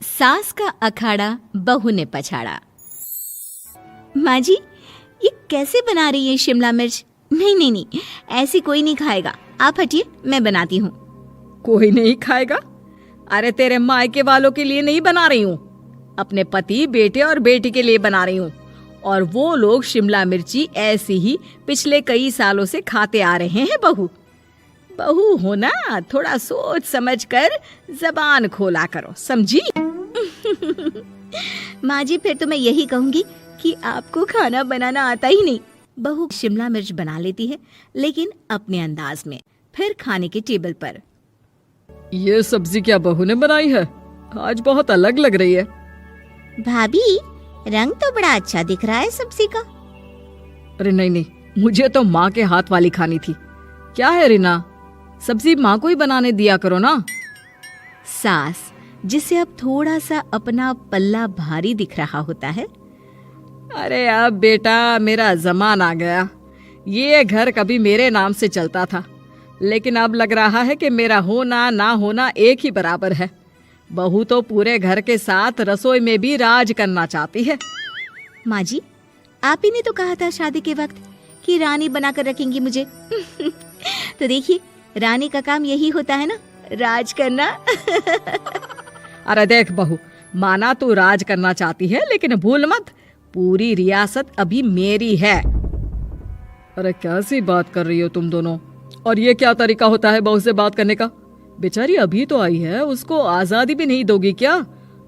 सास का अखाड़ा बहू ने पछाड़ा। माँ जी, ये कैसे बना रही है शिमला मिर्च? नहीं नहीं नहीं, ऐसी कोई नहीं खाएगा। आप हटिए, मैं बनाती हूँ। कोई नहीं खाएगा? अरे तेरे मायके वालों के लिए नहीं बना रही हूँ, अपने पति, बेटे और बेटी के लिए बना रही हूँ। और वो लोग शिमला मिर्ची ऐसी ही पिछले कई सालों से खाते आ रहे हैं। बहू बहू हो ना, थोड़ा सोच समझ कर जबान खोला करो, समझी? माँ जी, फिर तो मैं यही कहूँगी कि आपको खाना बनाना आता ही नहीं। बहू शिमला मिर्च बना लेती है, लेकिन अपने अंदाज में। फिर खाने के टेबल पर, ये सब्जी क्या बहू ने बनाई है? आज बहुत अलग लग रही है। भाभी, रंग तो बड़ा अच्छा दिख रहा है सब्जी का। अरे नहीं नहीं, मुझे तो माँ के हाथ वाली खानी थी। क्या है रीना, सब्जी माँ को ही बनाने दिया करो ना। सास, जिसे अब थोड़ा सा अपना पल्ला भारी दिख रहा होता है। अरे अब बेटा मेरा जमाना आ गया। ये घर कभी मेरे नाम से चलता था, लेकिन अब लग रहा है कि मेरा होना ना होना एक ही बराबर है। बहू तो पूरे घर के साथ रसोई में भी राज करना चाहती है। माँ जी, आप ही ने तो कहा था शादी के वक्त कि रानी बनाकर रखेंगी मुझे। तो देखिए, रानी का काम यही होता है ना, राज करना। अरे देख बहू, माना तू राज करना चाहती है, लेकिन भूल मत, पूरी रियासत अभी मेरी है। अरे कैसी बात कर रही हो तुम दोनों? और ये क्या तरीका होता है बहू से बात करने का? बेचारी अभी तो आई है, उसको आजादी भी नहीं दोगी क्या?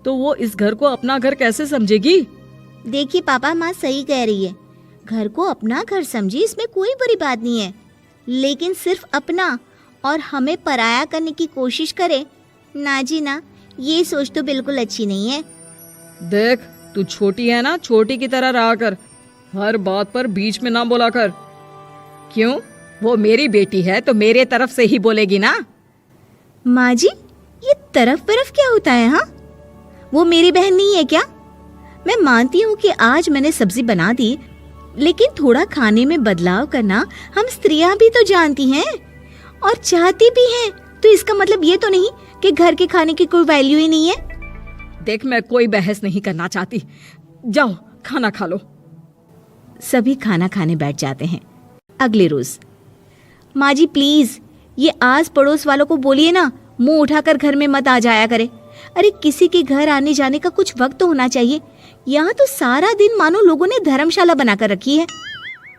तो वो इस घर को अपना घर कैसे समझेगी? देखिए पापा, माँ सही कह रही है। घर को अपना घर समझी, इसमें कोई बुरी बात नहीं है। लेकिन सिर्फ अपना और हमें पराया करने की कोशिश करे ना जी ना, ये सोच तो बिल्कुल अच्छी नहीं है। देख, तू छोटी है ना, छोटी की तरह रहा कर। हर बात पर बीच में ना बोला कर। क्यों? वो मेरी बेटी है तो मेरे तरफ से ही बोलेगी ना। माँ जी, ये तरफ क्या होता है? हाँ, वो मेरी बहन नहीं है क्या? मैं मानती हूँ कि आज मैंने सब्जी बना दी, लेकिन थोड़ा खाने में बदलाव करना हम स्त्रियां भी तो जानती हैं और चाहती भी हैं। तो इसका मतलब ये तो नहीं कि घर के खाने की कोई वैल्यू ही नहीं है। देख, मैं कोई बहस नहीं करना चाहती, जाओ खाना खा लो। सभी खाना खाने बैठ जाते हैं। अगले रोज, माँ जी प्लीज, ये आस पड़ोस वालों को बोलिए ना, मुंह उठाकर घर में मत आ जाया करे। अरे किसी के घर आने जाने का कुछ वक्त तो होना चाहिए। यहाँ तो सारा दिन मानो लोगों ने धर्मशाला बनाकर रखी है।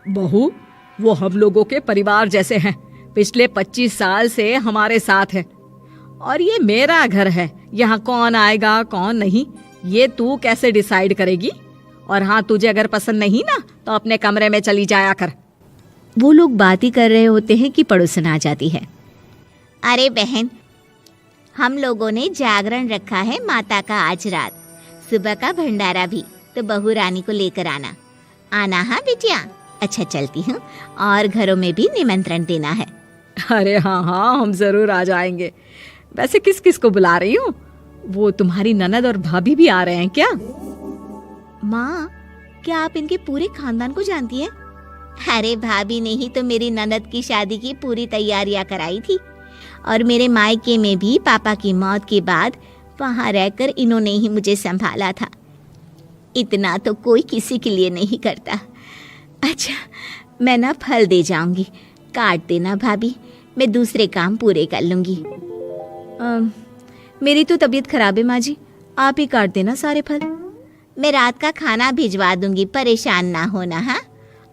बहू, वो हम लोगों के परिवार जैसे हैं, पिछले 25 साल से हमारे साथ है। और ये मेरा घर है, यहाँ कौन आएगा कौन नहीं ये तू कैसे डिसाइड करेगी? और हाँ, तुझे अगर पसंद नहीं ना तो अपने कमरे में चली जाया कर। वो लोग बात ही कर रहे होते हैं कि पड़ोसन आ जाती है। अरे बहन, हम लोगों ने जागरण रखा है माता का आज रात, सुबह का भंडारा भी, तो बहू रानी को लेकर आना। आना हाँ बिटिया। अच्छा चलती हूँ, और घरों में भी निमंत्रण देना है। अरे हाँ हाँ, हम जरूर आ जाएंगे। वैसे किस किस को बुला रही हूँ? वो तुम्हारी ननद और भाभी भी आ रहे हैं क्या? माँ, क्या आप इनके पूरे खानदान को जानती हैं? अरे भाभी ने ही तो मेरी ननद की शादी की पूरी तैयारियां कराई थी, और मेरे मायके में भी पापा की मौत के बाद वहाँ रहकर इन्होंने ही मुझे संभाला था। इतना तो कोई किसी के लिए नहीं करता। अच्छा, मैं ना फल दे जाऊंगी, काट देना भाभी, मैं दूसरे काम पूरे कर लूंगी। मेरी तो तबीयत खराब है माँ जी, आप ही काट देना सारे फल। मैं रात का खाना भिजवा दूंगी, परेशान ना होना। हाँ?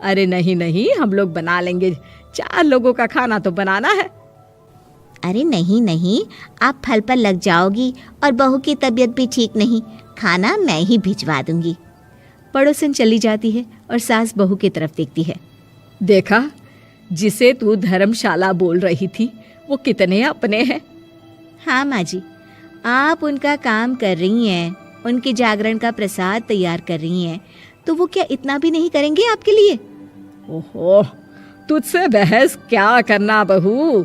अरे नहीं नहीं, हम लोग बना लेंगे, 4 लोगों का खाना तो बनाना है। अरे नहीं नहीं, आप फल पर लग जाओगी, और बहू की तबीयत भी ठीक नहीं, खाना मैं ही भिजवा दूंगी। पड़ोसन चली जाती है और सास बहू की तरफ देखती है। देखा, जिसे तू धर्मशाला बोल रही थी वो कितने अपने हैं। हाँ माँ जी, आप उनका काम कर रही हैं, उनके जागरण का प्रसाद तैयार कर रही हैं, तो वो क्या इतना भी नहीं करेंगे आपके लिए? ओहो, तुझसे बहस क्या करना बहू।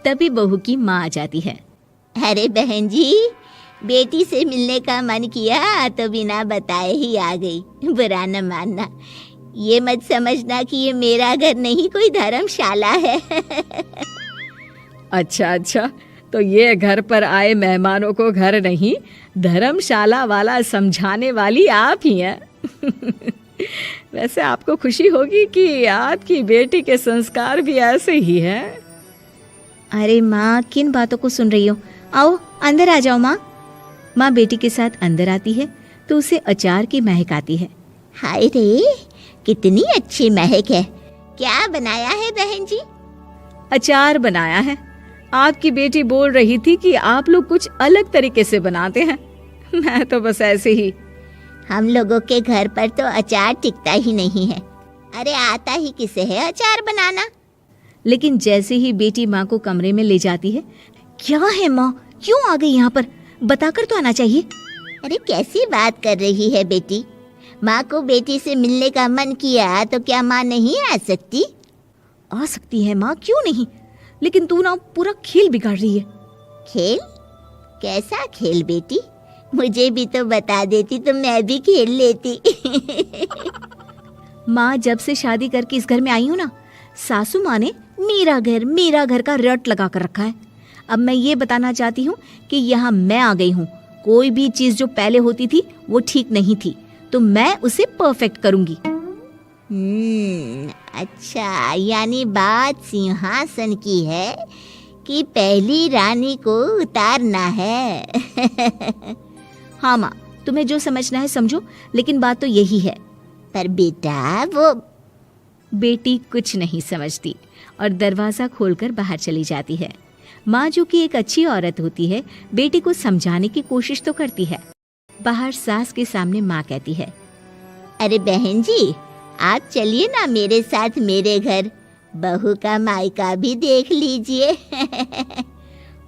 तभी बहू की माँ आ जाती है। अरे बहन जी, बेटी से मिलने का मन किया तो बिना बताए ही आ गई, बुरा न मानना। ये मत समझना कि ये मेरा घर नहीं, कोई धर्मशाला है। अच्छा अच्छा, तो ये घर पर आए मेहमानों को घर नहीं धर्मशाला वाला समझाने वाली आप ही हैं। वैसे आपको खुशी होगी कि आपकी बेटी के संस्कार भी ऐसे ही हैं। अरे माँ, किन बातों को सुन रही हो? आओ अंदर आ जाओ माँ। माँ बेटी के साथ अंदर आती है तो उसे अचार की महक आती है। हाय रे, कितनी अच्छी महक है। क्या बनाया है बहन जी? अचार बनाया है। आपकी बेटी बोल रही थी कि आप लोग कुछ अलग तरीके से बनाते हैं। मैं तो बस ऐसे ही। हम लोगों के घर पर तो अचार टिकता ही नहीं है। अरे आता ही किसे है अचार बनाना? लेकिन जैसे ही बेटी माँ को कमरे में ले जाती है, क्या है माँ, क्यों आ गई यहाँ पर? बताकर तो आना चाहिए। अरे कैसी बात कर रही है बेटी? माँ को बेटी से मिलने का मन किया तो क्या माँ नहीं आ सकती? आ सकती है माँ, क्यों नहीं, लेकिन तू ना पूरा खेल बिगाड़ रही है। खेल? कैसा खेल बेटी? मुझे भी तो बता देती तो मैं भी खेल लेती। माँ, जब से शादी करके इस घर में आई हूँ ना, सासू माँ ने मेरा घर का रट लगा कर रखा है। अब मैं ये बताना चाहती हूँ कि यहाँ मैं आ गई हूँ। कोई भी चीज़ जो पहले होती थी वो ठीक नहीं थी, तो मैं उसे परफेक्ट करूँगी। अच्छा, यानी बात सिंहासन की है कि पहली रानी को उतारना है। हाँ माँ, तुम्हें जो समझना है समझो, लेकिन बात तो यही है। पर बेटा वो बेटी कुछ नहीं समझती और दरवाज़ा खोलकर बाहर चली जाती है। माँ, जो कि एक अच्छी औरत होती है, बेटी को समझाने की कोशिश तो करती है। बाहर सास के सामने माँ कहती है, अरे बहन जी, आप चलिए ना मेरे साथ मेरे घर, बहू का मायका भी देख लीजिए।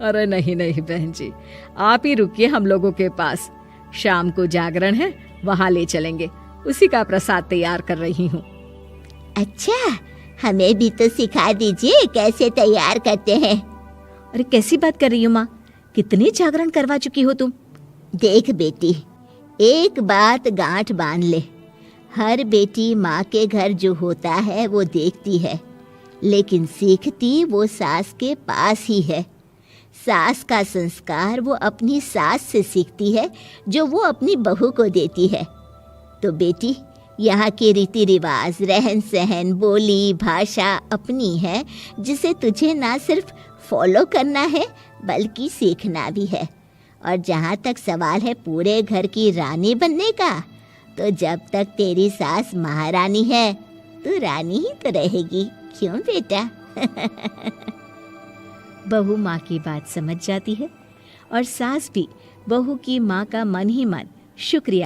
अरे नहीं नहीं बहन जी, आप ही रुकिए हम लोगों के पास। शाम को जागरण है, वहाँ ले चलेंगे। उसी का प्रसाद तैयार कर रही हूँ। अच्छा, हमें भी तो सिखा दीजिए कैसे तैयार करते हैं। अरे कैसी बात कर रही हो माँ, कितने जागरण करवा चुकी हो तुम? देख बेटी, एक बात गांठ बांध ले, हर बेटी माँ के घर जो होता है वो देखती है, लेकिन सीखती वो सास के पास ही है। सास का संस्कार वो अपनी सास से सीखती है, जो वो अपनी बहू को देती है। तो बेटी, यहाँ के रीति रिवाज, रहन सहन, बोली भाषा अपनी है, जिसे तुझे ना सिर्फ फॉलो करना है बल्कि सीखना भी है। और जहाँ तक सवाल है पूरे घर की रानी बनने का, तो जब तक तेरी सास महारानी है तो रानी ही तो रहेगी। क्यों बेटा? बहू माँ की बात समझ जाती है और सास भी बहू की माँ का मन ही मन शुक्रिया